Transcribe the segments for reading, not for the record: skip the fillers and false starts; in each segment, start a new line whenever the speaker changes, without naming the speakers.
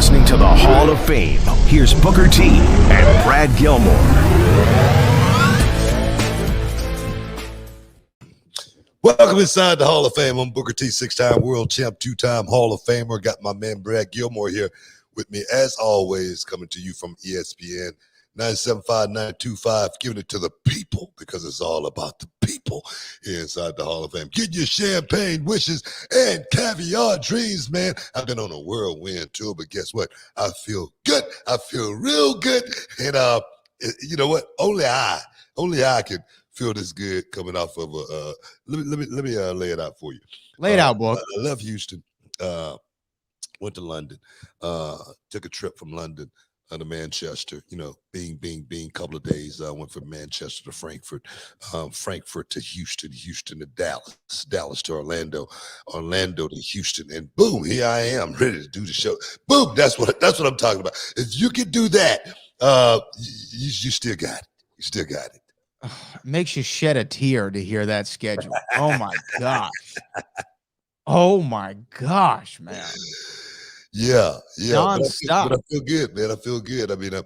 listening to the Hall of Fame. Here's Booker T and Brad Gilmore.
Welcome inside the Hall of Fame. I'm Booker T, 6-time world champ, 2-time Hall of Famer. Got my man Brad Gilmore here with me, as always, coming to you from ESPN 975, 925, giving it to the people because it's all about the people here inside the Hall of Fame. Get your champagne wishes and caviar dreams, man. I've been on a whirlwind tour, but guess what? I feel good. I feel real good. And you know what? Only I can feel this good coming off of a. Let me lay it out for you.
Lay it out, boy.
I left Houston. Went to London. Took a trip from London to Manchester. You know, being a couple of days. I went from Manchester to Frankfurt, Frankfurt to Houston, Houston to Dallas, Dallas to Orlando, Orlando to Houston, and boom, here I am, ready to do the show. Boom, that's what I'm talking about. If you can do that, you still got it. You still got it.
It makes you shed a tear to hear that schedule. Oh my gosh. Oh my gosh, man.
Yeah.
Non-stop.
But I feel good, man. I feel good. I mean, to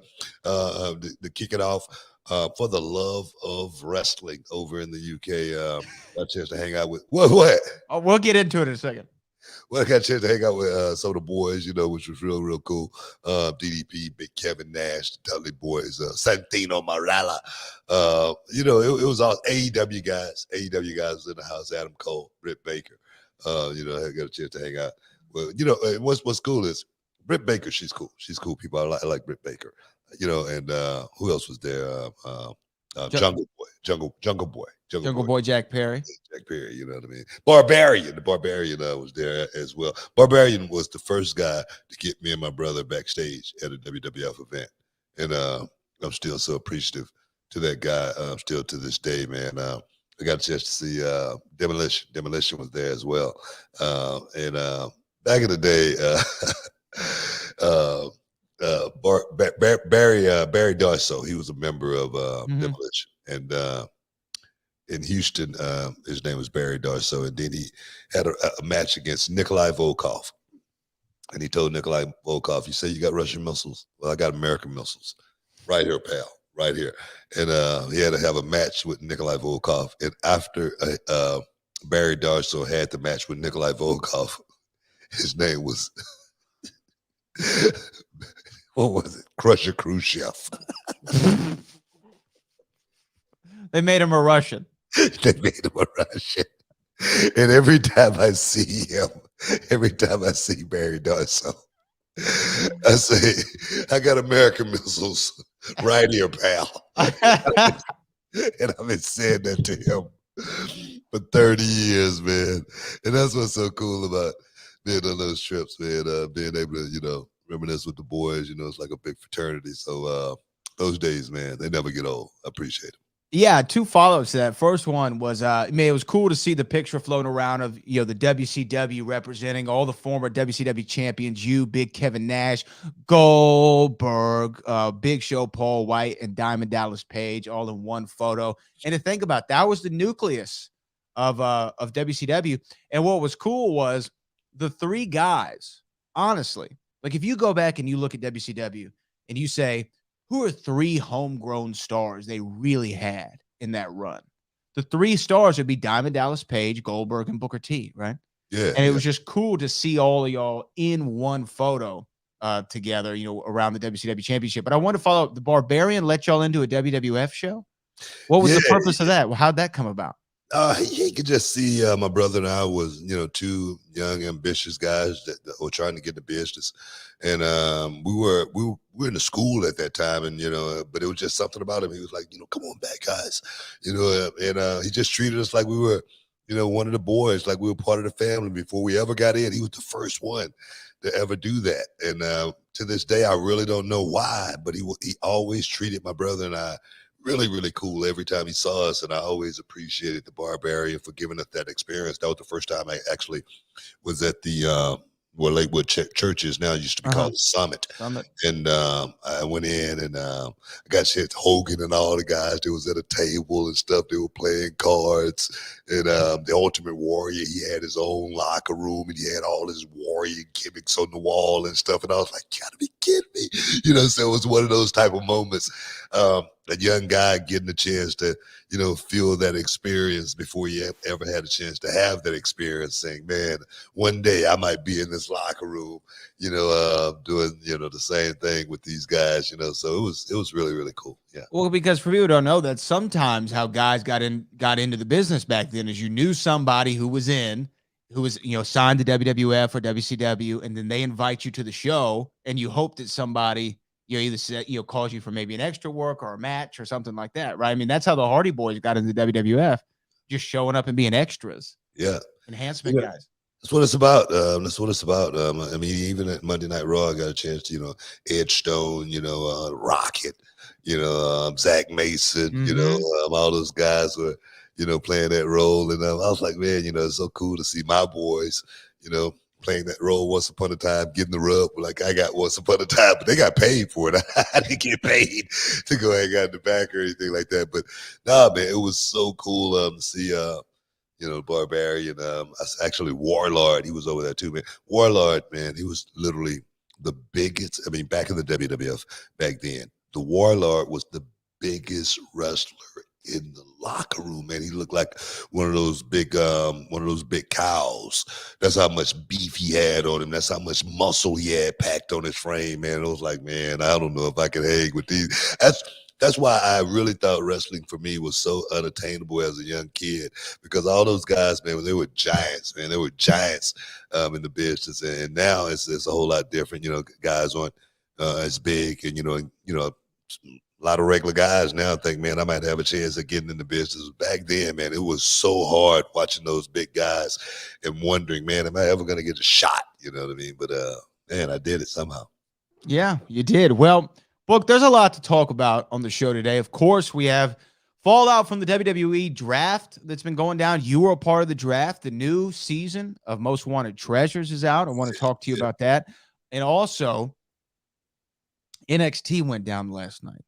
kick it off, for the love of wrestling over in the UK, got a chance to hang out with what?
Oh, we'll get into it in a second.
Well, I got a chance to hang out with some of the boys, you know, which was real cool. DDP, Big Kevin Nash, the Dudley Boys, Santino Marella. You know, it was all AEW guys. AEW guys in the house. Adam Cole, Britt Baker. You know, I got a chance to hang out. Well, you know, what's cool is Britt Baker. She's cool. She's cool people. I like Britt Baker. You know, and who else was there? Jungle Boy,
Jack Perry.
Jack Perry, you know what I mean? The Barbarian was there as well. Barbarian was the first guy to get me and my brother backstage at a WWF event, and I'm still so appreciative to that guy. Still to this day, man. I got a chance to see Demolition. Demolition was there as well, and back in the day, Barry Darso, he was a member of Demolition, and in Houston, his name was Barry Darso, and then he had a match against Nikolai Volkov, and he told Nikolai Volkov, "You say you got Russian missiles? Well, I got American missiles, right here, pal, right here." And he had to have a match with Nikolai Volkov, and after Barry Darso had the match with Nikolai Volkov, his name was what was it? Crusher Khrushchev.
They made him a Russian.
They made him a Russian. And every time I see him, every time I see Barry Darso, I say, "I got American missiles right here, pal." And I've been saying that to him for 30 years, man. And that's what's so cool about being on those trips, man. Being able to, you know, reminisce with the boys, you know, it's like a big fraternity. So those days, man, they never get old. I appreciate it.
Yeah, two follow-ups to that. First one was, it was cool to see the picture floating around of, you know, the WCW representing all the former WCW champions, you, Big Kevin Nash, Goldberg, Big Show, Paul White, and Diamond Dallas Page, all in one photo. And to think about, that was the nucleus of WCW. And what was cool was the three guys, honestly, like if you go back and you look at WCW and you say, who are three homegrown stars they really had in that run? The three stars would be Diamond Dallas Page, Goldberg, and Booker T, right?
Yeah.
And it was just cool to see all of y'all in one photo together, you know, around the WCW championship. But I want to follow up. The Barbarian let y'all into a WWF show. What was the purpose of that? How'd that come about?
He could just see my brother and I was, you know, two young, ambitious guys that were trying to get the business, and we were in the school at that time, and you know, but it was just something about him. He was like, you know, come on back, guys, you know, and he just treated us like we were, you know, one of the boys, like we were part of the family. Before we ever got in, he was the first one to ever do that, and to this day, I really don't know why, but he always treated my brother and I really cool every time he saw us, and I always appreciated the Barbarian for giving us that experience. That was the first time I actually was at the well, Lakewood Church is now, used to be called the Summit.
Summit.
And I went in and I got shit Hogan and all the guys. They was at a table and stuff. They were playing cards. And the Ultimate Warrior, he had his own locker room and he had all his warrior gimmicks on the wall and stuff. And I was like, you gotta be kidding me. You know, so it was one of those type of moments. A young guy getting a chance to, you know, feel that experience before you ever had a chance to have that experience, saying, man, one day I might be in this locker room, you know, doing, you know, the same thing with these guys, you know. So it was really, really cool. Yeah.
Well, because for people who don't know, that sometimes how guys got into the business back then is you knew somebody who was, you know, signed to WWF or WCW, and then they invite you to the show, and you hope that somebody, you know, either said, you know, calls you for maybe an extra work or a match or something like that, right? I mean, that's how the Hardy Boys got into WWF, just showing up and being extras.
Yeah.
Enhancement guys.
That's what it's about. That's what it's about. I mean, even at Monday Night Raw, I got a chance to, you know, Ed Stone, you know, Rocket, you know, Zach Mason, you know, all those guys were, you know, playing that role. And I was like, man, you know, it's so cool to see my boys, you know, playing that role once upon a time, getting the rub like I got once upon a time, but they got paid for it. I didn't get paid to go hang out in the back or anything like that. But nah, man, it was so cool to see, you know, Barbarian, actually Warlord, he was over there too, man. Warlord, man, he was literally the biggest. I mean, back in the WWF back then, the Warlord was the biggest wrestler in the locker room, man. He looked like one of those big cows. That's how much beef he had on him. That's how much muscle he had packed on his frame, man. It was like, man, I don't know if I can hang with these. That's why I really thought wrestling for me was so unattainable as a young kid, because all those guys, man, they were giants, man. They were giants in the business, and now it's a whole lot different. You know, guys aren't as big, and you know, a lot of regular guys now think, man, I might have a chance of getting in the business. Back then, man, it was so hard watching those big guys and wondering, man, am I ever going to get a shot? You know what I mean? But man, I did it somehow.
Yeah, you did. Well, Book, there's a lot to talk about on the show today. Of course, we have fallout from the WWE draft that's been going down. You were a part of the draft. The new season of Most Wanted Treasures is out. I want to talk to you about that. And also, NXT went down last night.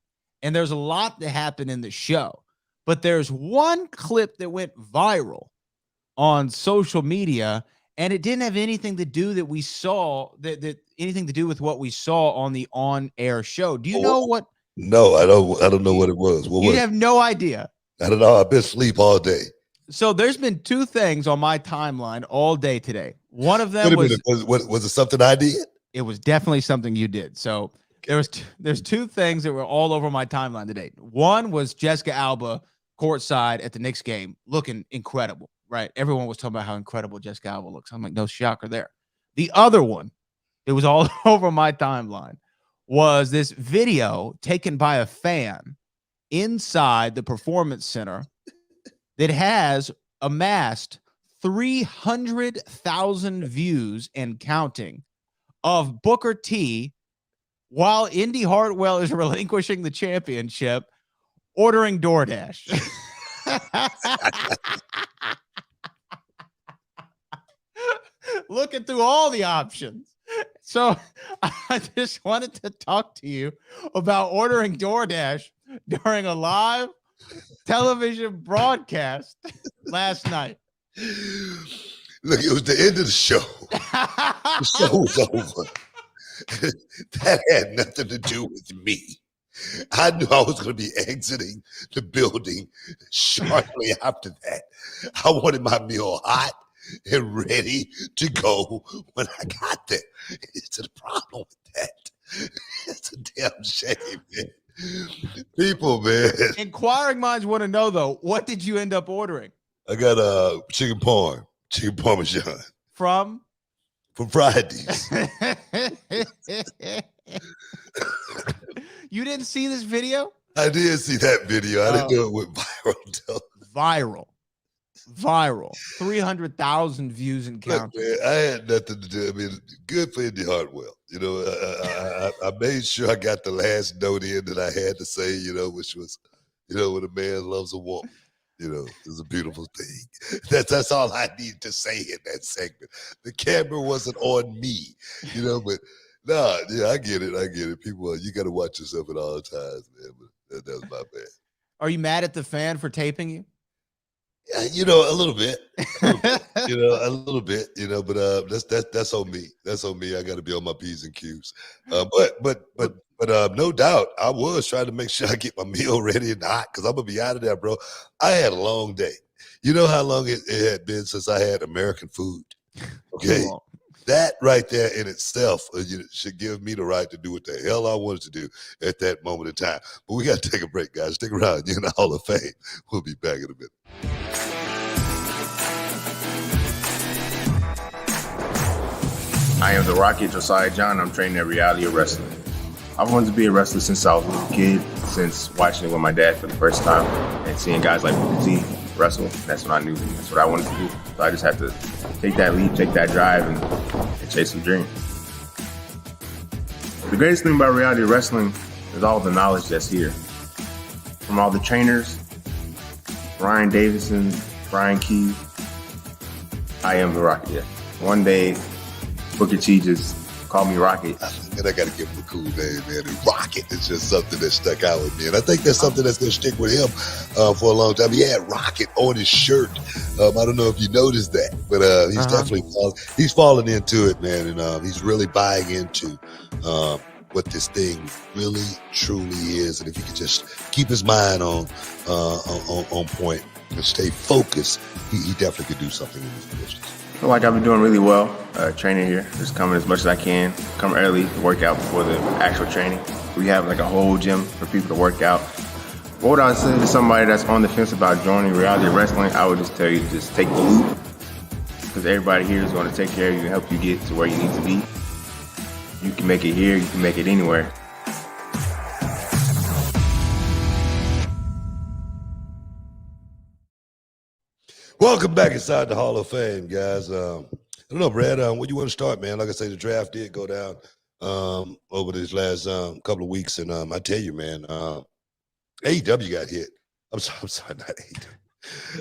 And there's a lot that happened in the show. But there's one clip that went viral on social media, and it didn't have anything to do that we saw, that anything to do with what we saw on the on-air show. Do you know what?
No, I don't know what it was.
You have no idea.
I don't know. I've been asleep all day.
So there's been two things on my timeline all day today. One of them was
it something I did?
It was definitely something you did. So there's two things that were all over my timeline today. One was Jessica Alba courtside at the Knicks game, looking incredible, right? Everyone was talking about how incredible Jessica Alba looks. I'm like, no shocker there. The other one, it was all over my timeline, was this video taken by a fan inside the Performance Center that has amassed 300,000 views and counting of Booker T, while Indy Hartwell is relinquishing the championship, ordering DoorDash. Looking through all the options. So I just wanted to talk to you about ordering DoorDash during a live television broadcast last night.
Look, it was the end of the show. The show was over. That had nothing to do with me. I knew I was going to be exiting the building shortly after that. I wanted my meal hot and ready to go when I got there. It's a problem with that. It's a damn shame, man. People, man.
Inquiring minds want to know, though, what did you end up ordering?
I got a chicken parmesan.
From
Fridays.
You didn't see this video?
I did see that video. I didn't know it went viral though.
Viral. 300,000 views and counting.
Look, man, I had nothing to do. I mean, good for Indy Hartwell. You know, I made sure I got the last note in that I had to say, you know, which was, you know, when a man loves a woman. it's a beautiful thing. That's all I need to say in that segment. The camera wasn't on me, but nah, yeah, I get it. People, you got to watch yourself at all times, man. But that was my bad.
Are you mad at the fan for taping you?
A little bit, a little bit, but that's on me. That's on me. I got to be on my P's and Q's. But no doubt, I was trying to make sure I get my meal ready and hot because I'm gonna be out of there, bro. I had a long day. You know how long it had been since I had American food. Okay, that right there in itself should give me the right to do what the hell I wanted to do at that moment in time. But we got to take a break, guys. Stick around. You're in the Hall of Fame. We'll be back in a minute.
I am the Rocket, Josiah John. I'm training at Reality of Wrestling. I've wanted to be a wrestler since I was a little kid, since watching it with my dad for the first time and seeing guys like Booker T wrestle. That's when I knew that's what I wanted to do. So I just had to take that leap, take that drive, and chase some dreams. The greatest thing about Reality of Wrestling is all the knowledge that's here. From all the trainers, Ryan Davison, Brian Key. I am the Rocket, yeah. One day, Booker T just called me Rocket.
And I got to give him a cool name, man. And Rocket is just something that stuck out with me. And I think that's something that's going to stick with him for a long time. He had Rocket on his shirt. I don't know if you noticed that, but he's definitely falling into it, man. And he's really buying into what this thing really, truly is. And if he could just keep his mind on point and stay focused, he definitely could do something in this business.
I feel like I've been doing really well training here. Just coming as much as I can. Come early to work out before the actual training. We have like a whole gym for people to work out. What would I say to somebody that's on the fence about joining Reality Wrestling? I would just tell you to just take the loop. Because everybody here is going to take care of you and help you get to where you need to be. You can make it here, you can make it anywhere.
Welcome back inside the Hall of Fame, guys. I don't know, Brad, where you want to start, man? Like I say, the draft did go down over these last couple of weeks, and I tell you, man, AEW got hit. I'm sorry, not AEW.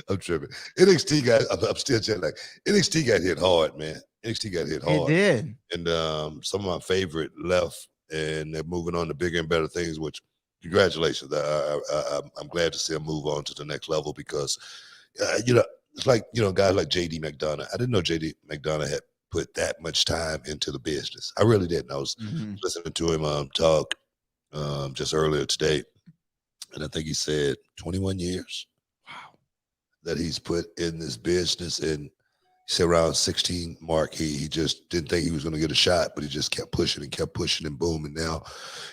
I'm tripping. NXT got, I'm still jet lagged. NXT got hit hard, man. NXT got hit hard.
It did.
And some of my favorite left, and they're moving on to bigger and better things, which, congratulations. I'm glad to see them move on to the next level because, it's like, guys like J.D. McDonough. I didn't know J.D. McDonough had put that much time into the business. I really didn't. I was listening to him talk just earlier today, and I think he said 21 years. Wow. That he's put in this business, and he said around 16 mark, he just didn't think he was going to get a shot, but he just kept pushing and boom, and now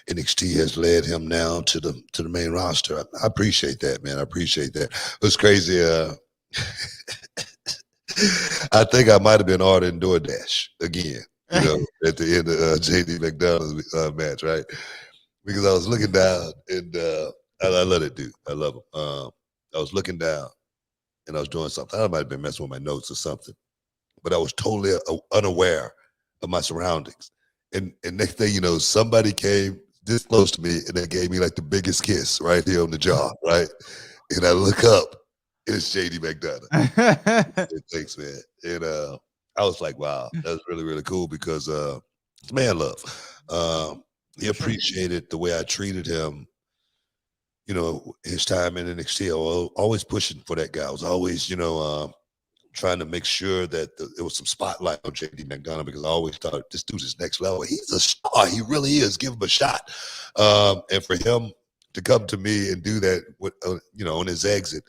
NXT has led him now to the main roster. I appreciate that, man. I appreciate that. It was crazy. I think I might have been ordering DoorDash again, at the end of J.D. McDonough's match, right? Because I was looking down, and I love that dude. I love him. I was looking down, and I was doing something. I might have been messing with my notes or something, but I was totally unaware of my surroundings. And next thing you know, somebody came this close to me, and they gave me like the biggest kiss right here on the jaw, right? And I look up. It's J.D. McDonough. Thanks, man. And I was like, wow, that was really, really cool because it's man love. He appreciated the way I treated him, his time in NXT. I was always pushing for that guy. I was always, trying to make sure that there was some spotlight on J.D. McDonough because I always thought this dude is next level. He's a star. He really is. Give him a shot. And for him to come to me and do that, with, on his exit,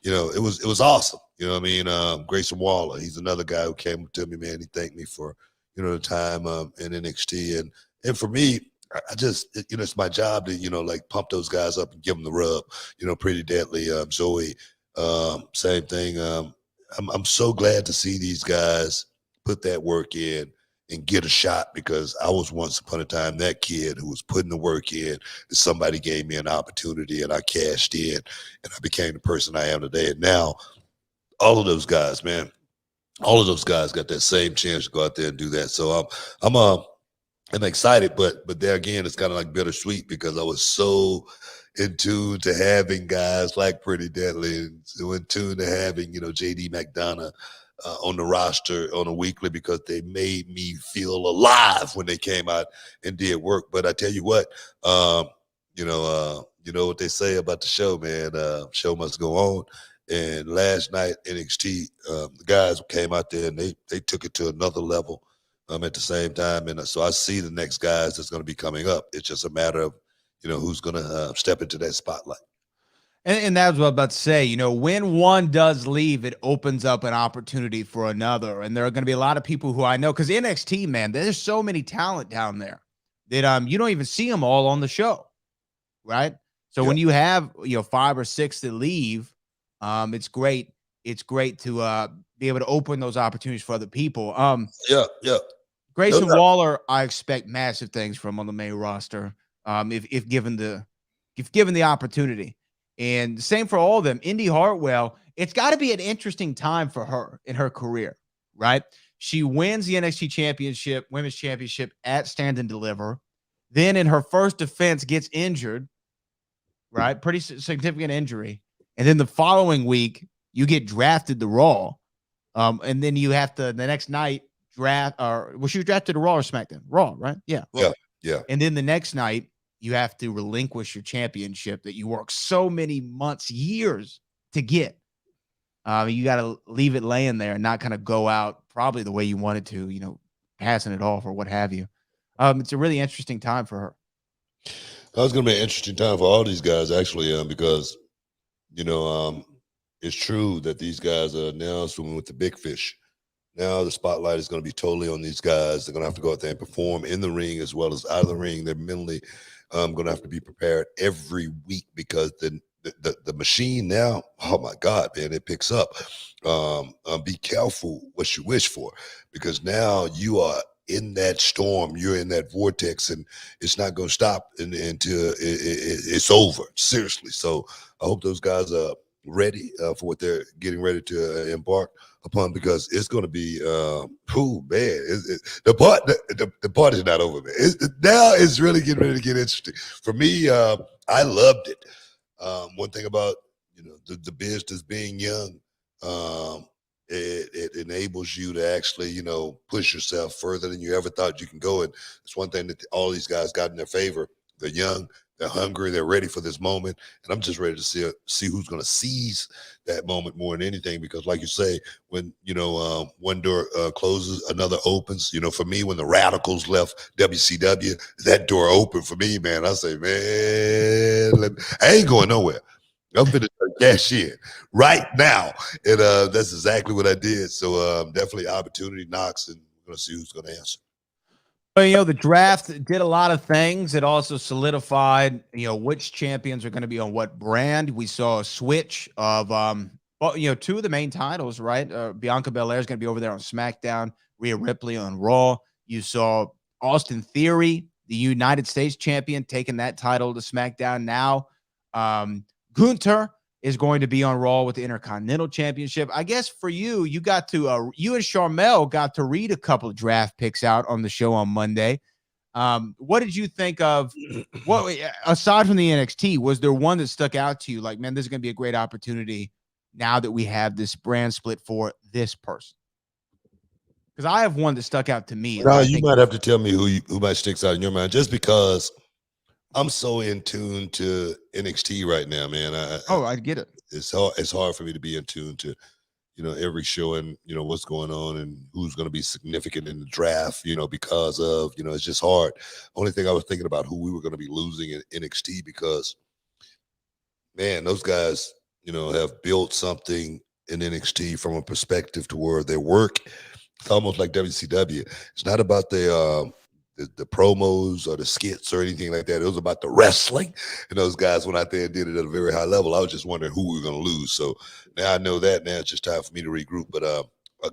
it was awesome. You know what I mean? Grayson Waller, he's another guy who came to me, man. He thanked me for, the time in NXT. And for me, I just, it's my job to, like pump those guys up and give them the rub, Pretty Deadly, Zoe, same thing. I'm so glad to see these guys put that work in and get a shot because I was once upon a time that kid who was putting the work in and somebody gave me an opportunity and I cashed in and I became the person I am today. And now all of those guys, man, all of those guys got that same chance to go out there and do that. So I'm I'm excited, but there again, it's kind of like bittersweet because I was so in tune to having guys like Pretty Deadly and so in tune to having, JD McDonough on the roster on a weekly because they made me feel alive when they came out and did work. But I tell you what, you know what they say about the show, man. Show must go on. And last night NXT, the guys came out there and they took it to another level. At the same time, and so I see the next guys that's going to be coming up. It's just a matter of, who's going to step into that spotlight.
And that's what I'm about to say. When one does leave, it opens up an opportunity for another. And there are going to be a lot of people who I know because NXT, man, there's so many talent down there that you don't even see them all on the show, right? So when you have 5 or 6 that leave, it's great. It's great to be able to open those opportunities for other people.
Yeah.
Grayson Waller, I expect massive things from on the main roster, if given the opportunity. And same for all of them. Indy Hartwell, it's got to be an interesting time for her in her career, right? She wins the NXT championship, women's championship at Stand and Deliver. Then in her first defense gets injured, right? Pretty significant injury. And then the following week, you get drafted to Raw. And then you have to, the next night, she was drafted to Raw or SmackDown? Raw, right? Yeah. Raw.
Yeah.
And then the next night, you have to relinquish your championship that you worked so many months, years to get. You got to leave it laying there and not kind of go out probably the way you wanted to, passing it off or what have you. It's a really interesting time for her.
It's going to be an interesting time for all these guys, actually, because, it's true that these guys are now swimming with the big fish. Now the spotlight is going to be totally on these guys. They're going to have to go out there and perform in the ring as well as out of the ring. They're mentally going to have to be prepared every week because the machine now, oh my God, man, it picks up. Be careful what you wish for because now you are in that storm, you're in that vortex, and it's not going to stop until it's over. Seriously. So I hope those guys are ready for what they're getting ready to embark upon because it's going to be, the party's not over, man. Now it's really getting ready to get interesting. For me, I loved it. One thing about, the business being young, it enables you to actually, push yourself further than you ever thought you can go. And it's one thing that all these guys got in their favor. They're young, they're hungry, they're ready for this moment. And I'm just ready to see who's going to seize that moment more than anything. Because like you say, when, one door closes, another opens. For me, when the Radicals left WCW, that door opened for me, man. I say, man, I ain't going nowhere. I'm going to cash in right now. And that's exactly what I did. So definitely opportunity knocks, and we're going to see who's going to answer.
Well, the draft did a lot of things. It also solidified, which champions are going to be on what brand. We saw a switch of, 2 of the main titles, right? Bianca Belair is going to be over there on SmackDown, Rhea Ripley on Raw. You saw Austin Theory, the United States champion, taking that title to SmackDown now. Gunther is going to be on Raw with the Intercontinental Championship. I guess for you, you and Sharmell got to read a couple of draft picks out on the show on Monday. What did you think of, aside from the NXT, was there one that stuck out to you? Like, man, this is going to be a great opportunity now that we have this brand split for this person. Because I have one that stuck out to me.
No, you might have to tell me who might sticks out in your mind, just because I'm so in tune to NXT right now, man.
I get it.
It's hard for me to be in tune to, every show and, what's going on and who's going to be significant in the draft, because of, it's just hard. Only thing I was thinking about who we were going to be losing in NXT because, man, those guys, have built something in NXT from a perspective to where they work. It's almost like WCW. It's not about the promos or the skits or anything like that. It was about the wrestling, and those guys went out there and did it at a very high level. I was just wondering who we were going to lose. So now I know that. Now it's just time for me to regroup. But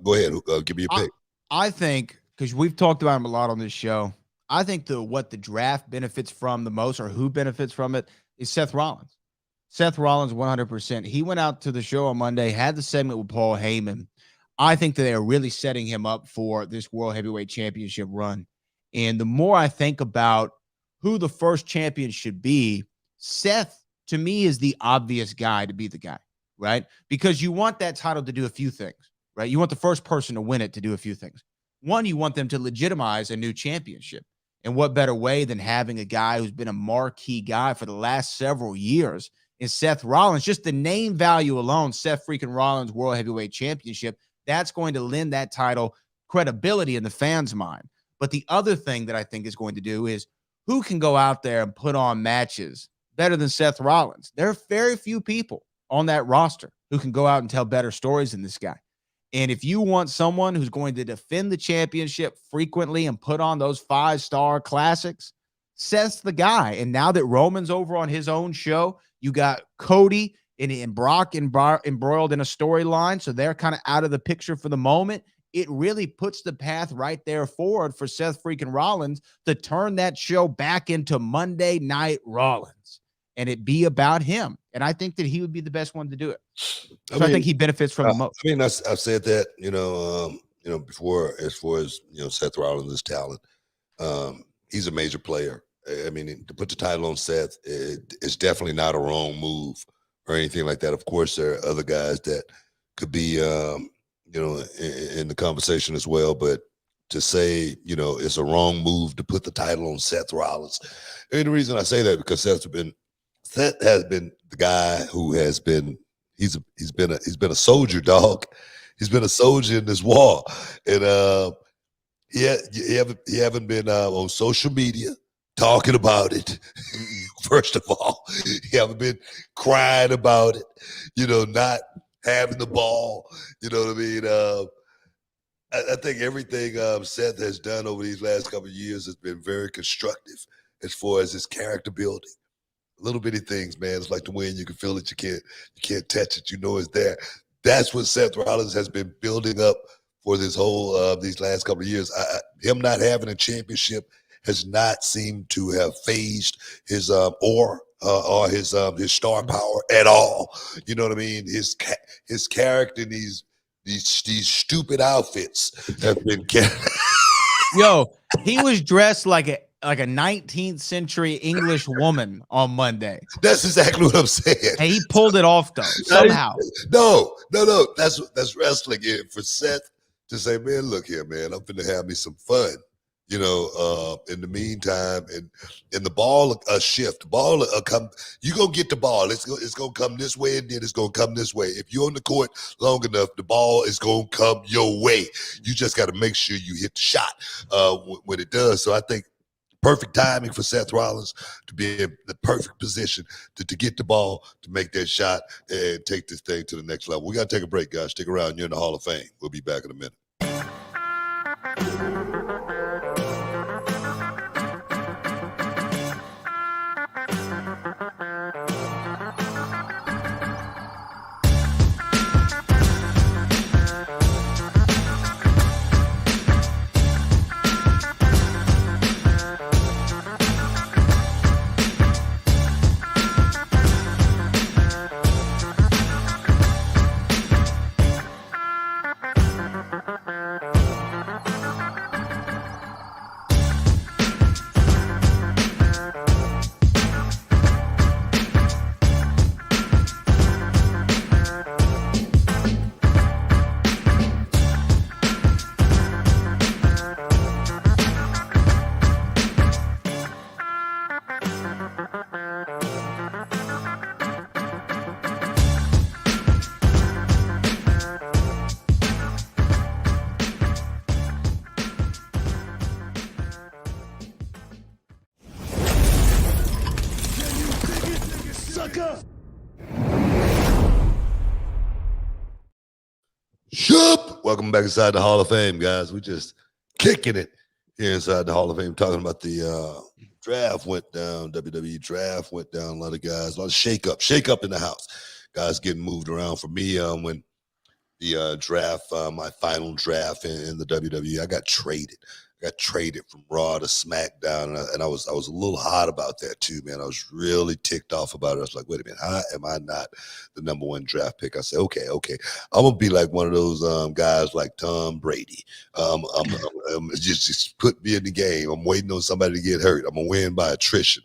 go ahead, give me a pick.
I think, because we've talked about him a lot on this show, I think what the draft benefits from the most, or who benefits from it, is Seth Rollins. Seth Rollins, 100%. He went out to the show on Monday, had the segment with Paul Heyman. I think that they are really setting him up for this World Heavyweight Championship run. And the more I think about who the first champion should be, Seth, to me, is the obvious guy to be the guy, right? Because you want that title to do a few things, right? You want the first person to win it to do a few things. One, you want them to legitimize a new championship. And what better way than having a guy who's been a marquee guy for the last several years in Seth Rollins? Just the name value alone, Seth freaking Rollins World Heavyweight Championship, that's going to lend that title credibility in the fans' mind. But the other thing that I think is going to do is who can go out there and put on matches better than Seth Rollins? There are very few people on that roster who can go out and tell better stories than this guy. And if you want someone who's going to defend the championship frequently and put on those 5-star classics, Seth's the guy. And now that Roman's over on his own show, you got Cody and Brock embroiled in a storyline, so they're kind of out of the picture for the moment. It really puts the path right there forward for Seth freaking Rollins to turn that show back into Monday Night Rollins and it be about him. And I think that he would be the best one to do it. So I think he benefits from the most.
I mean, I've said that, before, as far as, Seth Rollins' talent. He's a major player. I mean, to put the title on Seth, it's definitely not a wrong move or anything like that. Of course, there are other guys that could be, in the conversation as well. But to say, it's a wrong move to put the title on Seth Rollins. And the reason I say that, because Seth has been the guy who has been, he's been a soldier, dog. He's been a soldier in this war. And he haven't been on social media talking about it. First of all, he haven't been crying about it, not having the ball. You know what I mean? I think everything Seth has done over these last couple of years has been very constructive as far as his character building. Little bitty things, man. It's like the wind. You can feel it. You can't touch it. You know it's there. That's what Seth Rollins has been building up for this whole these last couple of years. Him not having a championship has not seemed to have phased his aura or his star power at all. You know what I mean? His character in these stupid outfits have been.
Yo, he was dressed like a 19th century English woman on Monday.
That's exactly what I'm saying.
And he pulled it off though, somehow.
No. That's wrestling. For Seth to say, man, look here, man, I'm finna have me some fun. In the meantime, and the ball shift. The ball come. You gonna get the ball. It's gonna come this way, and then it's gonna come this way. If you're on the court long enough, the ball is gonna come your way. You just got to make sure you hit the shot when it does. So I think perfect timing for Seth Rollins to be in the perfect position to get the ball, to make that shot, and take this thing to the next level. We got to take a break, guys. Stick around. You're in the Hall of Fame. We'll be back in a minute. Welcome back inside the Hall of Fame, guys. We just kicking it here inside the Hall of Fame, talking about the draft went down, WWE draft went down. A lot of guys, a lot of shake up in the house. Guys getting moved around. For me, when the draft, my final draft in the WWE, I got traded. got traded from Raw to SmackDown, and I was a little hot about that too, man. I was really ticked off about it. I was like, wait a minute, how am I not the #1 draft pick? I said, okay, I'm gonna be like one of those guys like Tom Brady. I'm just put me in the game. I'm waiting on somebody to get hurt. I'm gonna win by attrition.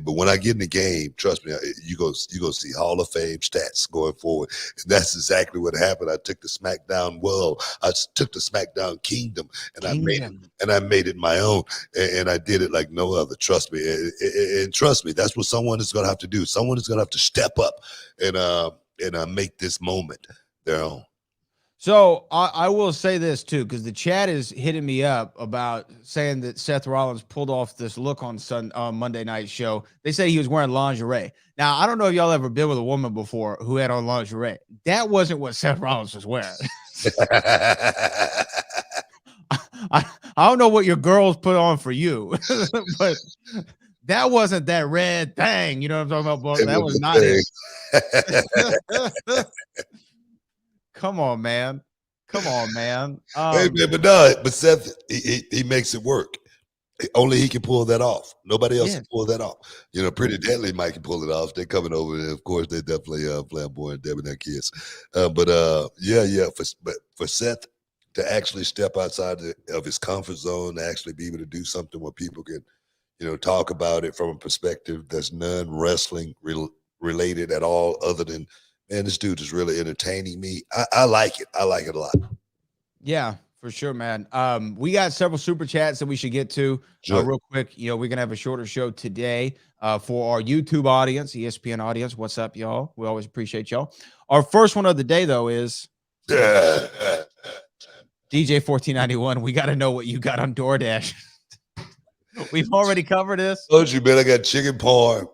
But when I get in the game, trust me, you go see Hall of Fame stats going forward. And that's exactly what happened. I took the SmackDown world, I took the SmackDown kingdom, and I made it my own. And I did it like no other. Trust me, and trust me, that's what someone is gonna have to do. Someone is gonna have to step up and make this moment their own.
So I will say this too, because the chat is hitting me up about saying that Seth Rollins pulled off this look on Monday night show. They say he was wearing lingerie. Now, I don't know if y'all ever been with a woman before who had on lingerie. That wasn't what Seth Rollins was wearing. I don't know what your girls put on for you, but that wasn't that red thing. You know what I'm talking about? That was not it. Come on, man. Hey, man,
but Seth, he makes it work. Only he can pull that off. Nobody else can pull that off. You know, Pretty Deadly might can pull it off. They're coming over, and of course, they're definitely flamboyant, debonair kids. But for Seth to actually step outside of his comfort zone, to actually be able to do something where people can, talk about it from a perspective that's non-wrestling related at all, other than, man, this dude is really entertaining me. I like it. I like it a lot.
Yeah, for sure, man. We got several super chats that we should get to real quick. We're going to have a shorter show today for our YouTube audience, ESPN audience. What's up, y'all? We always appreciate y'all. Our first one of the day, though, is DJ1491. We got to know what you got on DoorDash. We've already covered this.
Told you, man, I got chicken parm,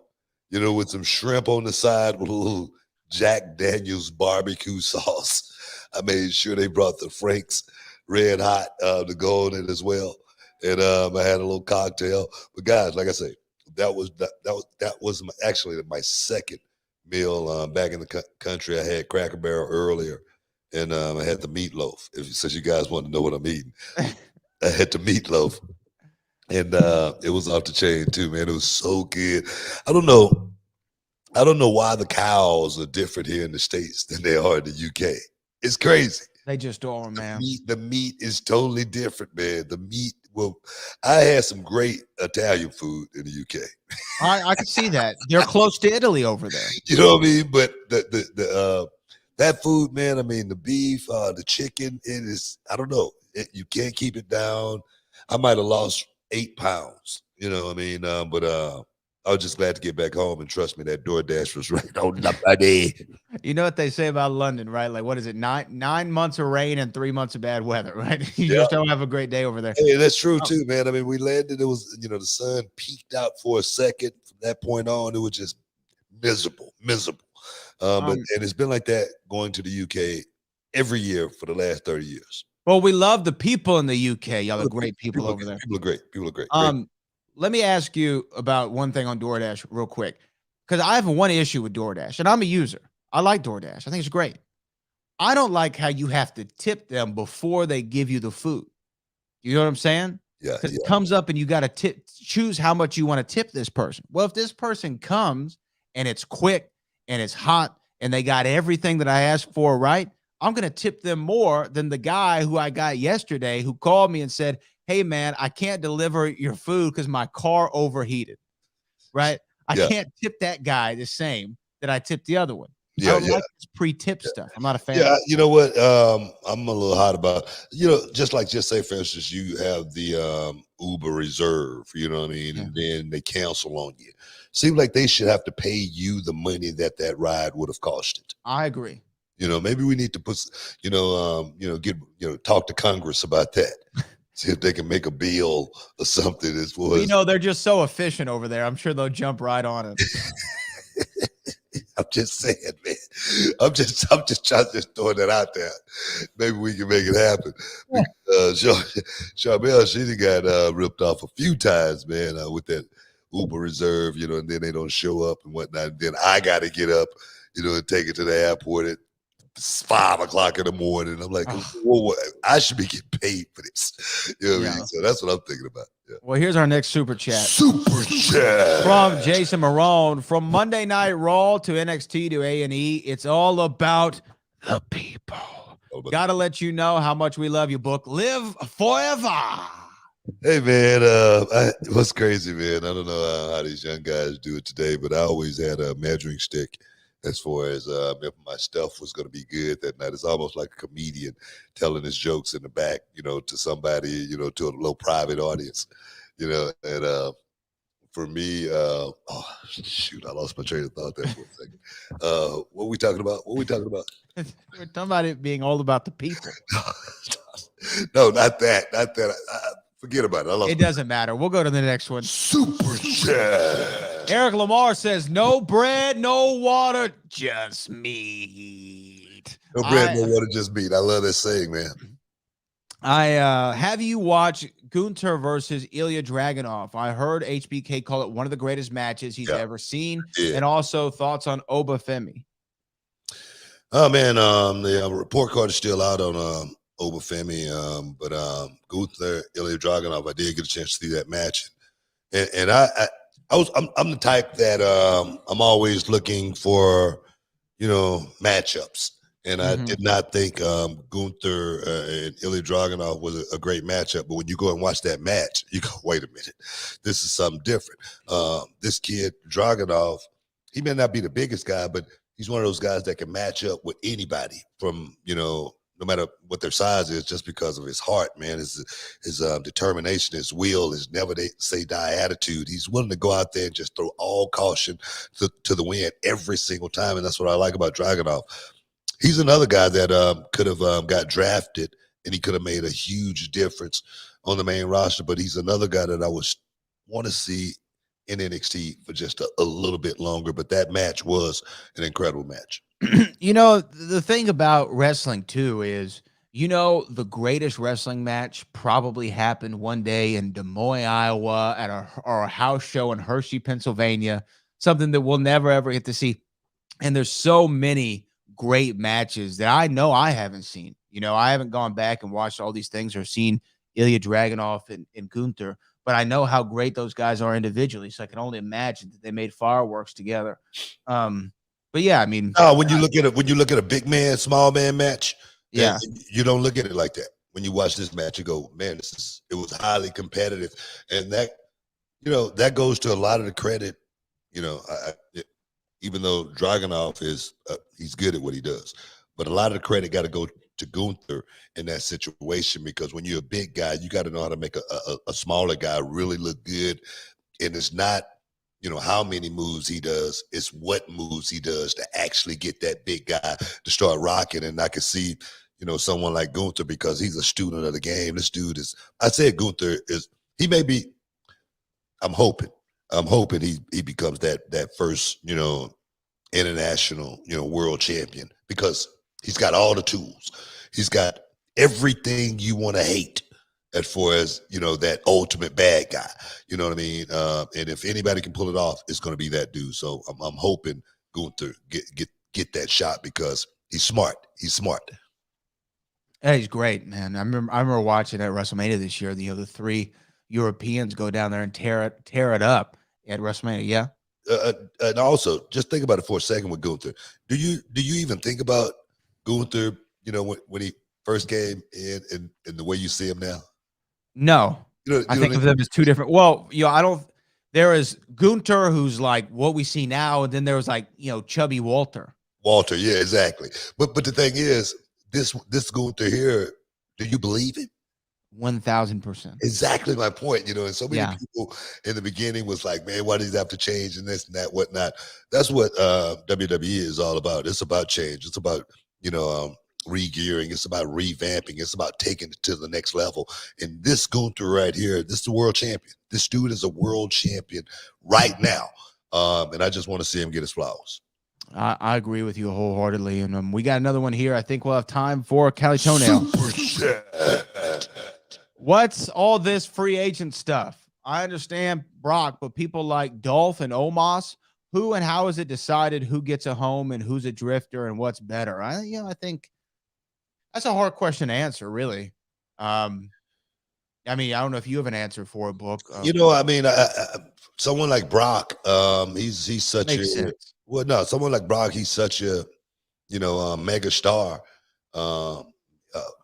with some shrimp on the side with a little Jack Daniels barbecue sauce. I made sure they brought the Frank's Red Hot to go in it as well, and I had a little cocktail. But guys, like I say, that was actually my second meal back in the country. I had Cracker Barrel earlier, and I had the meatloaf. Since you guys want to know what I'm eating, I had the meatloaf, and it was off the chain too, man. It was so good. I don't know why the cows are different here in the States than they are in the UK. It's crazy.
They just are, man.
The meat is totally different, man. The meat, I had some great Italian food in the UK.
I can see that. They're close to Italy over there.
You know what I mean? But that food, man, I mean, the beef, the chicken, it is, I don't know. You can't keep it down. I might have lost 8 pounds, you know what I mean? But I was just glad to get back home, and trust me, that DoorDash was right on the money.
You know what they say about London, right? Like, what is it? Nine months of rain and 3 months of bad weather, right? You just don't have a great day over there.
Hey, that's true too, man. I mean, we landed, it was, the sun peaked out for a second. From that point on, it was just miserable. And it's been like that going to the UK every year for the last 30 years.
Well, we love the people in the UK. Y'all are great people over there.
People are great.
Let me ask you about one thing on DoorDash real quick, because I have one issue with DoorDash, and I'm a user. I like DoorDash. I think it's great. I don't like how you have to tip them before they give you the food. You know what I'm saying?
Yeah.
Because it comes up and you got to choose how much you want to tip this person. Well, if this person comes and it's quick and it's hot and they got everything that I asked for, right, I'm going to tip them more than the guy who I got yesterday who called me and said, hey, man, I can't deliver your food because my car overheated, right? I can't tip that guy the same that I tipped the other one. I don't like this pre-tip stuff. I'm not a fan.
Yeah, you know what? I'm a little hot about, just say, for instance, you have the Uber reserve, you know what I mean? Yeah. And then they cancel on you. Seems like they should have to pay you the money that ride would have cost it.
I agree.
Maybe we need to put, talk to Congress about that. See if they can make a bill or something.
They're just so efficient over there. I'm sure they'll jump right on it.
I'm just saying, man. I'm just throwing that out there. Maybe we can make it happen. Yeah. Charbel, she got ripped off a few times, man, with that Uber reserve, and then they don't show up and whatnot. And then I got to get up, and take it to the airport at 5 o'clock in the morning. I'm like, whoa, I should be getting paid for this. You know what I mean? So that's what I'm thinking about. Yeah.
Well, here's our next super chat.
Super chat
from Jason Marone. From Monday Night Raw to NXT to A&E, it's all about the people. Gotta let you know how much we love you, Book. Live forever.
Hey, man, what's crazy, man? I don't know how these young guys do it today, but I always had a measuring stick as far as if my stuff was going to be good that night. It's almost like a comedian telling his jokes in the back, to somebody, to a low private audience, and for me, oh, shoot, I lost my train of thought there for a second. What are we talking about?
We're talking about it being all about the people.
No, not that. Forget about it.
It doesn't matter. We'll go to the next one.
Super chat.
Eric Lamar says, no bread, no water, just meat.
No bread, no water, just meat. I love that saying, man.
Have you watched Gunther versus Ilya Dragunov? I heard HBK call it one of the greatest matches he's ever seen. And also thoughts on Obafemi.
Oh, man, the report card is still out on Obafemi, but Gunther, Ilya Dragunov, I did get a chance to see that match, and I'm the type that I'm always looking for, matchups, and I did not think Gunther and Ilya Dragunov was a great matchup. But when you go and watch that match, you go, wait a minute, this is something different. This kid Dragunov, he may not be the biggest guy, but he's one of those guys that can match up with anybody from, no matter what their size is, just because of his heart, man, his determination, his will, his never say die attitude. He's willing to go out there and just throw all caution to the wind every single time, and that's what I like about Dragunov. He's another guy that could have got drafted, and he could have made a huge difference on the main roster, but he's another guy that I want to see in NXT for just a little bit longer, but that match was an incredible match.
The thing about wrestling too is, the greatest wrestling match probably happened one day in Des Moines, Iowa at our house show in Hershey, Pennsylvania, something that we'll never, ever get to see. And there's so many great matches that I know I haven't seen. I haven't gone back and watched all these things or seen Ilya Dragunov and Gunther, but I know how great those guys are individually. So I can only imagine that they made fireworks together. But yeah, I mean,
when you look at a big man, small man match, you don't look at it like that. When you watch this match, you go, man, it was highly competitive, and that goes to a lot of the credit. Even though Dragunov he's good at what he does, but a lot of the credit got to go to Gunther in that situation, because when you're a big guy, you got to know how to make a smaller guy really look good, and it's not how many moves he does, it's what moves he does to actually get that big guy to start rocking. And I can see, someone like Gunther, because he's a student of the game. This dude I'm hoping he becomes that first, international, world champion, because he's got all the tools. He's got everything you want to hate as far as, that ultimate bad guy, you know what I mean? And if anybody can pull it off, it's going to be that dude. So I'm hoping Gunther get that shot, because he's smart.
Yeah, he's great, man. I remember watching at WrestleMania this year, the 3 Europeans go down there and tear it up at WrestleMania. Yeah.
And also, just think about it for a second with Gunther. Do you even think about Gunther, when he first came in and the way you see him now?
No, I think of them as two different. Well, I don't. There is Gunther, who's like what we see now, and then there was like chubby Walter.
Walter, yeah, exactly. But the thing is, this Gunther here, do you believe it?
1,000%.
Exactly my point. And so many people in the beginning was like, man, why does he have to change and this and that, whatnot? That's what WWE is all about. It's about change. It's about re-gearing. It's about revamping. It's about taking it to the next level. And this Gunther right here, this is the world champion. This dude is a world champion right now. And I just want to see him get his flowers.
I agree with you wholeheartedly. And we got another one here. I think we'll have time for Cali Toenail. What's all this free agent stuff? I understand Brock, but people like Dolph and Omos who and how is it decided who gets a home and who's a drifter and what's better? I think that's a hard question to answer, really. I mean, I don't know if you have an answer for a book.
I mean, someone like Brock, he's such
Makes
a
sense.
well, no, someone like Brock, he's such a mega star.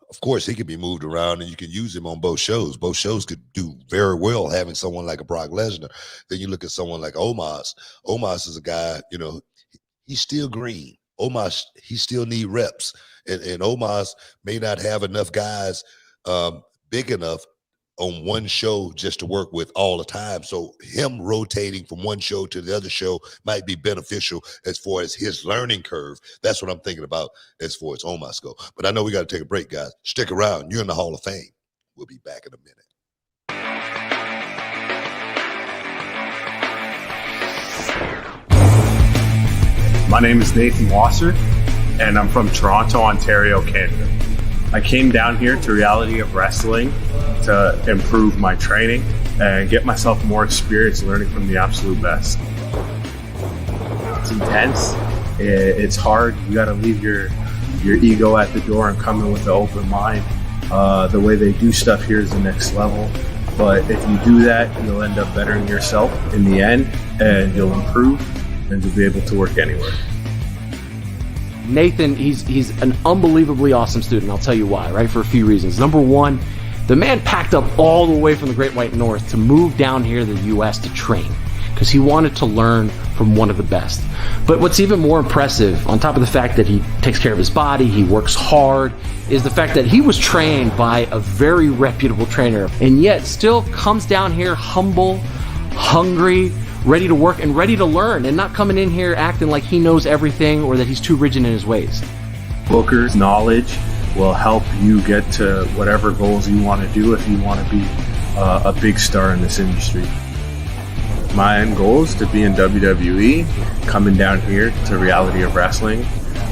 Of course, he could be moved around, and you can use him on both shows. Both shows could do very well having someone like a Brock Lesnar. Then you look at someone like Omos. Omos is a guy, he's still green. Omos, he still need reps, and Omos may not have enough guys big enough on one show just to work with all the time. So him rotating from one show to the other show might be beneficial as far as his learning curve. That's what I'm thinking about as far as Omos go. But I know we got to take a break, guys. Stick around. You're in the Hall of Fame. We'll be back in a minute.
My name is Nathan Wasser, and I'm from Toronto, Ontario, Canada. I came down here to Reality of Wrestling to improve my training and get myself more experience learning from the absolute best. It's intense. It's hard. You got to leave your ego at the door and come in with an open mind. The way they do stuff here is the next level. But if you do that, you'll end up bettering yourself in the end, and you'll improve, and you'll be able to work anywhere.
Nathan, he's an unbelievably awesome student. I'll tell you why, right? For a few reasons. Number one, the man packed up all the way from the Great White North to move down here to the U.S. to train because he wanted to learn from one of the best. But what's even more impressive, on top of the fact that he takes care of his body, he works hard, is the fact that he was trained by a very reputable trainer and yet still comes down here humble, hungry, ready to work and ready to learn, and not coming in here acting like he knows everything or that he's too rigid in his ways.
Booker's knowledge will help you get to whatever goals you want to do if you want to be a big star in this industry. My end goal is to be in WWE. Coming down here to Reality of Wrestling,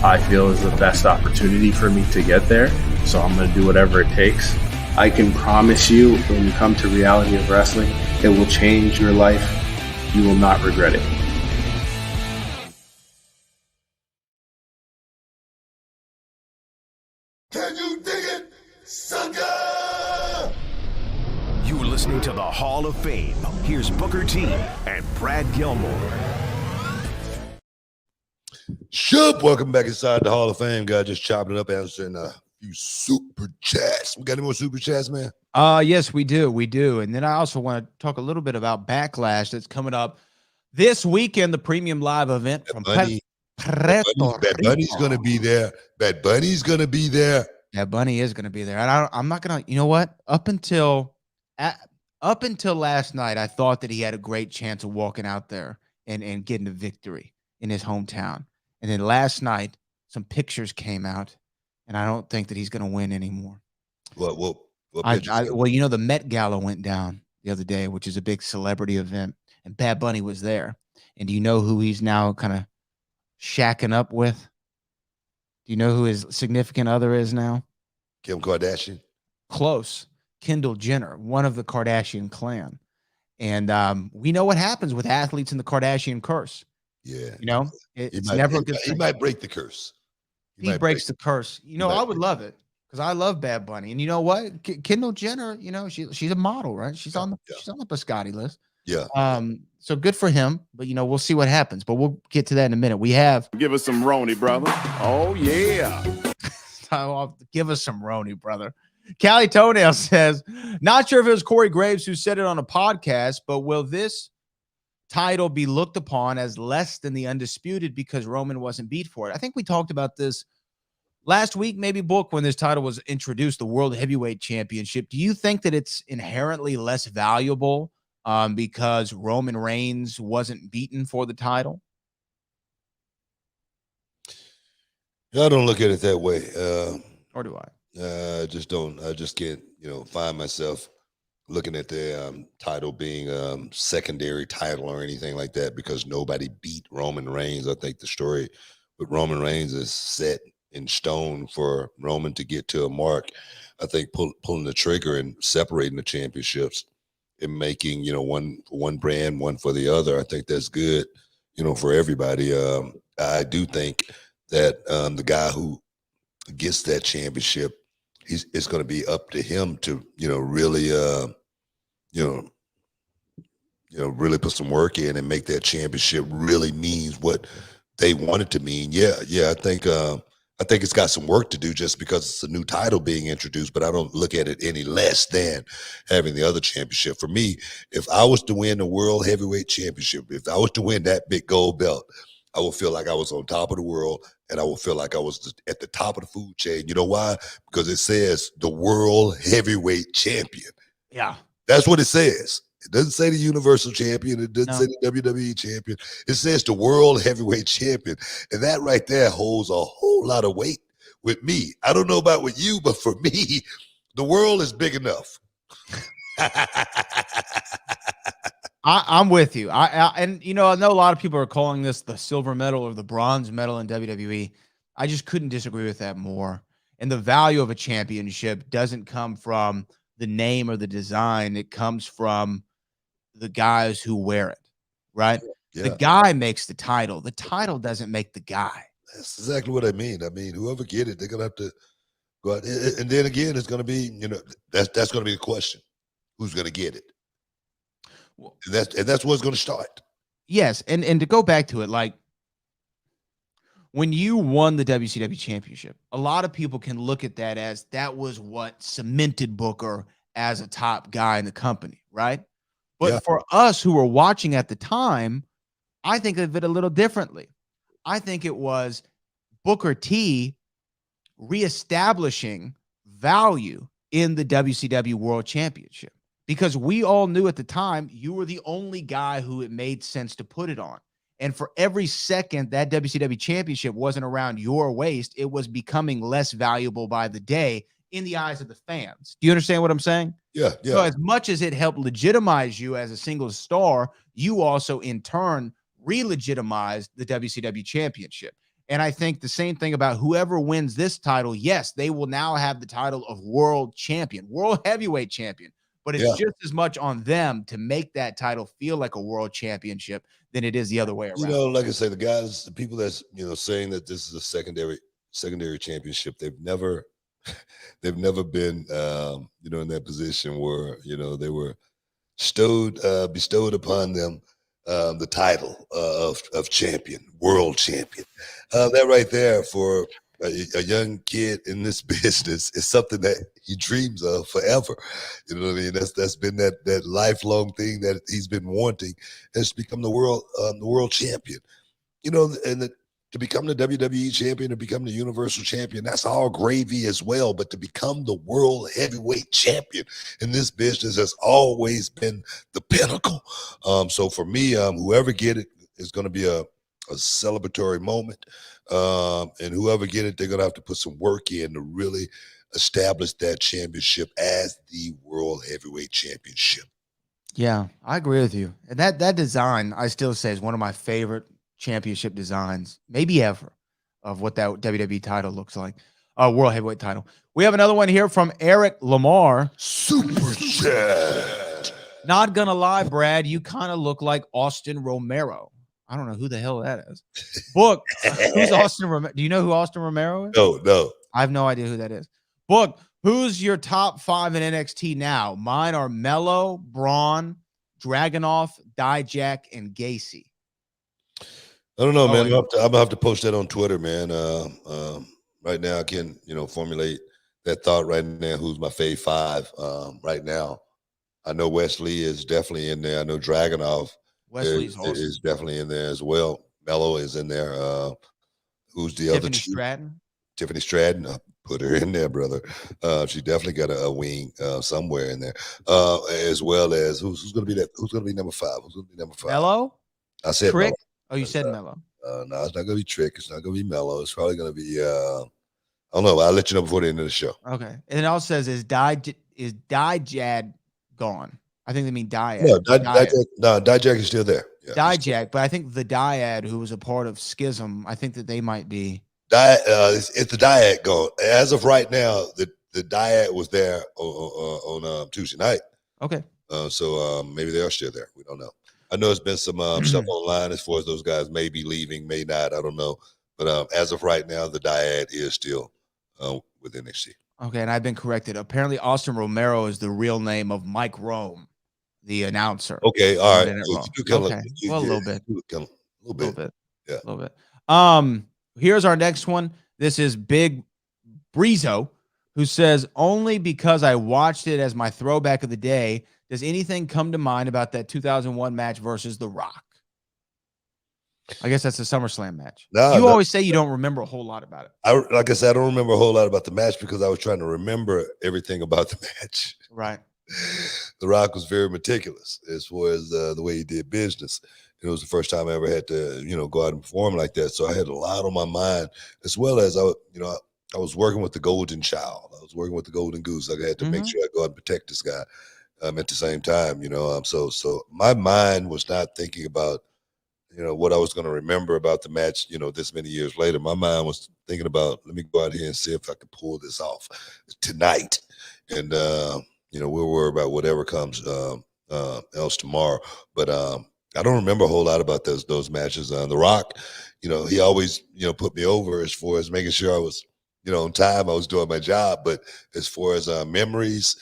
I feel is the best opportunity for me to get there, so I'm going to do whatever it takes. I can promise you, when you come to Reality of Wrestling, it will change your life. You will not regret it.
Can you dig it, sucker?
You're listening to the Hall of Fame. Here's Booker T and Brad Gilmore.
Shup, welcome back inside the Hall of Fame, guy. Just chopping it up, answering a few super chats. We got any more super chats, man?
Yes, we do. And then I also want to talk a little bit about Backlash that's coming up this weekend, the premium live event from
Bad Bunny's going to be there. Bad Bunny's going to be there.
Yeah, Bunny is going to be there. And I'm not going to, you know what? Up until last night, I thought that he had a great chance of walking out there and getting a victory in his hometown. And then last night, some pictures came out, and I don't think that he's going to win anymore.
What
Well, the Met Gala went down the other day, which is a big celebrity event, and Bad Bunny was there. And do you know who he's now kind of shacking up with? Do you know who his significant other is now?
Kim Kardashian?
Close. Kendall Jenner, one of the Kardashian clan. And we know what happens with athletes in the Kardashian curse.
Yeah.
It's never a good thing.
He might break the curse.
He breaks the curse. I would love it because I love Bad Bunny. And you know what? Kendall Jenner, she's a model, right? She's on the Biscotti list.
Yeah.
So good for him, but we'll see what happens. But we'll get to that in a minute.
Give us some Roni, brother. Oh yeah.
Give us some Roni, brother. Callie Toenail says, not sure if it was Corey Graves who said it on a podcast, but will this title be looked upon as less than the Undisputed because Roman wasn't beat for it? I think we talked about this last week, maybe Book, when this title was introduced, the World Heavyweight Championship. Do you think that it's inherently less valuable because Roman Reigns wasn't beaten for the title?
I don't look at it that way.
Or do I?
I just don't. I just can't, find myself looking at the title being secondary title or anything like that because nobody beat Roman Reigns. I think the story with Roman Reigns is set in stone for Roman to get to a mark. I think pulling the trigger and separating the championships and making, one brand, one for the other. I think that's good. for everybody. I do think that the guy who gets that championship, it's going to be up to him to, really, really put some work in and make that championship really means what they want it to mean. Yeah, I think it's got some work to do just because it's a new title being introduced, but I don't look at it any less than having the other championship. For me, if I was to win the World Heavyweight Championship, if I was to win that big gold belt, I would feel like I was on top of the world, and I would feel like I was at the top of the food chain. You know why? Because it says the World Heavyweight Champion.
Yeah.
That's what it says. It doesn't say the Universal Champion. It doesn't
No.
say the WWE Champion. It says the World Heavyweight Champion. And that right there holds a whole lot of weight with me. I don't know about with you, but for me, the world is big enough.
I'm with you. And I know a lot of people are calling this the silver medal or the bronze medal in WWE. I just couldn't disagree with that more. And the value of a championship doesn't come from the name or the design. It comes from the guys who wear it, right?
Yeah.
The guy makes the title. The title doesn't make the guy.
That's exactly what I mean. I mean, whoever get it, they're gonna have to go out. And then again, it's gonna be, that's gonna be the question: who's gonna get it?
Well,
And that's what's gonna start.
yes, and to go back to it, like when you won the WCW championship, a lot of people can look at that as that was what cemented Booker as a top guy in the company, right? But
Yeah.
for us who were watching at the time, I think of it a little differently. I think it was Booker T reestablishing value in the WCW World Championship because we all knew at the time you were the only guy who it made sense to put it on. And for every second that WCW championship wasn't around your waist, it was becoming less valuable by the day in the eyes of the fans. Do you understand what I'm saying?
Yeah,
So as much as it helped legitimize you as a single star, you also in turn re-legitimized the WCW championship. And I think the same thing about whoever wins this title. Yes, they will now have the title of world champion, world heavyweight champion, but it's just as much on them to make that title feel like a world championship than it is the other way around.
Like I say, the people that's saying that this is a secondary championship, they've never been in that position where they were bestowed upon them the title of champion, world champion. That right there for a young kid in this business is something that he dreams of forever. You know what I mean? That's been that lifelong thing that he's been wanting, has become the world champion. To become the WWE champion, to become the Universal champion, that's all gravy as well. But to become the world heavyweight champion in this business has always been the pinnacle. So for me, whoever get it is going to be a celebratory moment. And whoever get it, they're going to have to put some work in to really establish that championship as the world heavyweight championship.
Yeah, I agree with you. And that design, I still say, is one of my favorite championship designs, maybe ever, of what that WWE title looks like. World heavyweight title. We have another one here from Eric Lamar.
Super chat.
Not gonna lie, Brad, you kind of look like Austin Romero. I don't know who the hell that is. Book, who's Austin Romero? Do you know who Austin Romero is?
No.
I have no idea who that is. Book, who's your top 5 in NXT now? Mine are Mello, Braun, Dragunov, Dijak, and Gacy.
I don't know, man. I'm gonna have to post that on Twitter, man. Right now, I can formulate that thought right now. Who's my fave 5 right now? I know Wesley is definitely in there. I know Dragunov is definitely in there as well. Mello is in there. Who's the other? Tiffany Stratton. Put her in there, brother. She definitely got a wing somewhere in there. As well as who's going to be that? Who's going to be number 5? Who's going to be number 5?
Mello.
I said
Trick.
Mello.
Oh, you said Mello.
No, it's not going to be Trick. It's not going to be Mello. It's probably going to be. I don't know. I'll let you know before the end of the show.
Okay. And it also says is Dijak gone? I think they mean Dyad.
No, Dijak is still there. Yeah,
Dijak, but I think the Dyad who was a part of Schism, I think that they might be.
It's the Dyad gone. As of right now, the Dyad was there on Tuesday night.
Okay.
So maybe they are still there. We don't know. I know there's been some stuff online as far as those guys may be leaving, may not. I don't know. But as of right now, the dyad is still with NXT.
Okay, and I've been corrected. Apparently, Austin Romero is the real name of Mike Rome, the announcer.
Okay, all right.
Okay, well, a little bit.
A little bit. Yeah.
A little bit. Here's our next one. This is Big Breezo, who says, only because I watched it as my throwback of the day, does anything come to mind about that 2001 match versus The Rock? I guess that's the SummerSlam match. You always say you don't remember a whole lot about it.
Like I said, I don't remember a whole lot about the match because I was trying to remember everything about the match.
Right.
The Rock was very meticulous as far as the way he did business. It was the first time I ever had to, go out and perform like that. So I had a lot on my mind, as well as I was working with the Golden Child. I was working with the Golden Goose. I had to make sure I go out and protect this guy at the same time. So my mind was not thinking about what I was going to remember about the match, this many years later. My mind was thinking about, let me go out here and see if I can pull this off tonight. And, we'll worry about whatever comes else tomorrow. But I don't remember a whole lot about those matches. The Rock, he always, put me over as far as making sure I was, on time. I was doing my job. But as far as memories,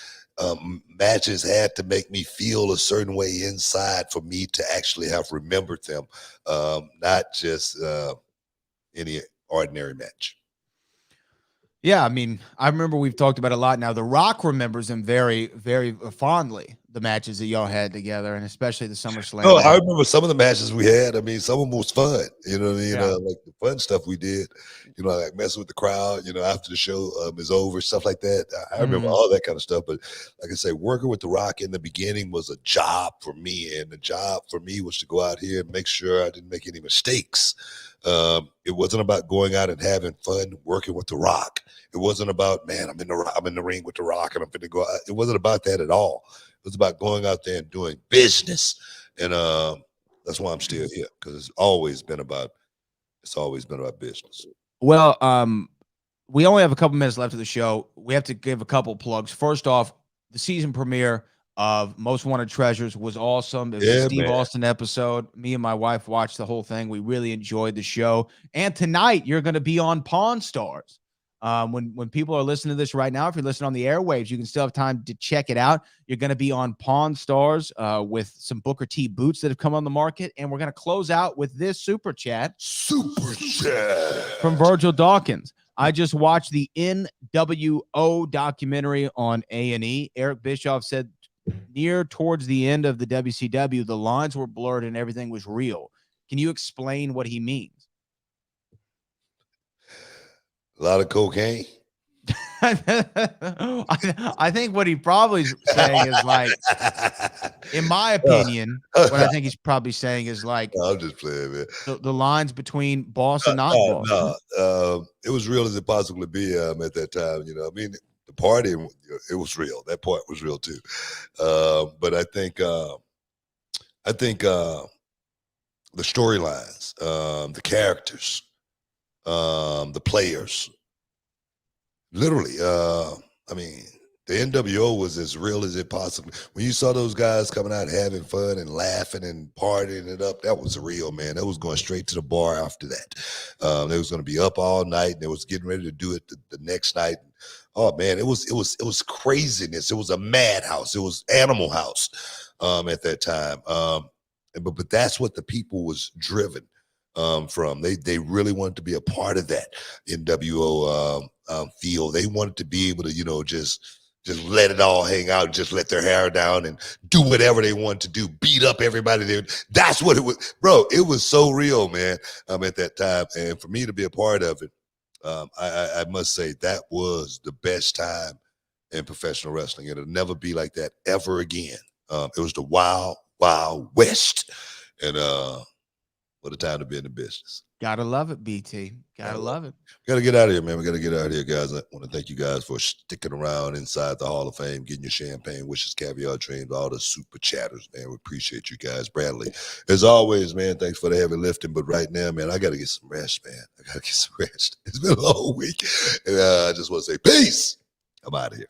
matches had to make me feel a certain way inside for me to actually have remembered them, not just any ordinary match.
Yeah, I mean, I remember we've talked about it a lot now. The Rock remembers them very, very fondly, the matches that y'all had together, and especially the SummerSlam.
No, I remember some of the matches we had. I mean, some of them was fun. You know what I mean?
Yeah.
Like the fun stuff we did, like messing with the crowd, after the show is over, stuff like that. I remember all that kind of stuff. But like I say, working with The Rock in the beginning was a job for me. And the job for me was to go out here and make sure I didn't make any mistakes. It wasn't about going out and having fun working with The Rock. It wasn't about, man, I'm in the ring with The Rock and I'm going to go out. It wasn't about that at all. It was about going out there and doing business. And that's why I'm still here, because it's always been about business.
Well, we only have a couple minutes left of the show. We have to give a couple plugs. First off, the season premiere of Most Wanted Treasures was awesome. It was a Steve Austin episode. Me and my wife watched the whole thing. We really enjoyed the show. And tonight, you're going to be on Pawn Stars. When people are listening to this right now, if you're listening on the airwaves, you can still have time to check it out. You're going to be on Pawn Stars with some Booker T boots that have come on the market. And we're going to close out with this super chat. From Virgil Dawkins. I just watched the NWO documentary on A&E. Eric Bischoff said near towards the end of the WCW, the lines were blurred and everything was real. Can you explain what he means?
A lot of cocaine.
I think what he probably saying is like, in my opinion, what I think he's probably saying is like,
no, I'm just playing, man.
The lines between boss and not boss.
No, it was real as it possibly be at that time. I mean, the party, it was real. That part was real too. But I think the storylines, the characters, the players, literally, I mean, the NWO was as real as it possibly. When you saw those guys coming out having fun and laughing and partying it up, that was real, man. That was going straight to the bar after that. They was going to be up all night, and they was getting ready to do it the next night. Oh man, it was craziness. It was a madhouse. It was Animal House at that time. But that's what the people was driven from. They really wanted to be a part of that NWO feel. They wanted to be able to, just let it all hang out, just let their hair down and do whatever they want to do, beat up everybody there. That's what it was, bro. It was so real, man. At that time, and for me to be a part of it, I must say that was the best time in professional wrestling. It'll never be like that ever again. It was the wild, wild west, and what a time to be in the business.
Gotta love it, BT. Gotta love it.
Gotta get out of here, man. We gotta get out of here, guys. I want to thank you guys for sticking around inside the Hall of Fame, getting your champagne, wishes, caviar dreams, all the super chatters, man. We appreciate you guys. Bradley, as always, man, thanks for the heavy lifting. But right now, man, I gotta get some rest, man. I gotta get some rest. It's been a long week. And I just want to say peace. I'm out of here.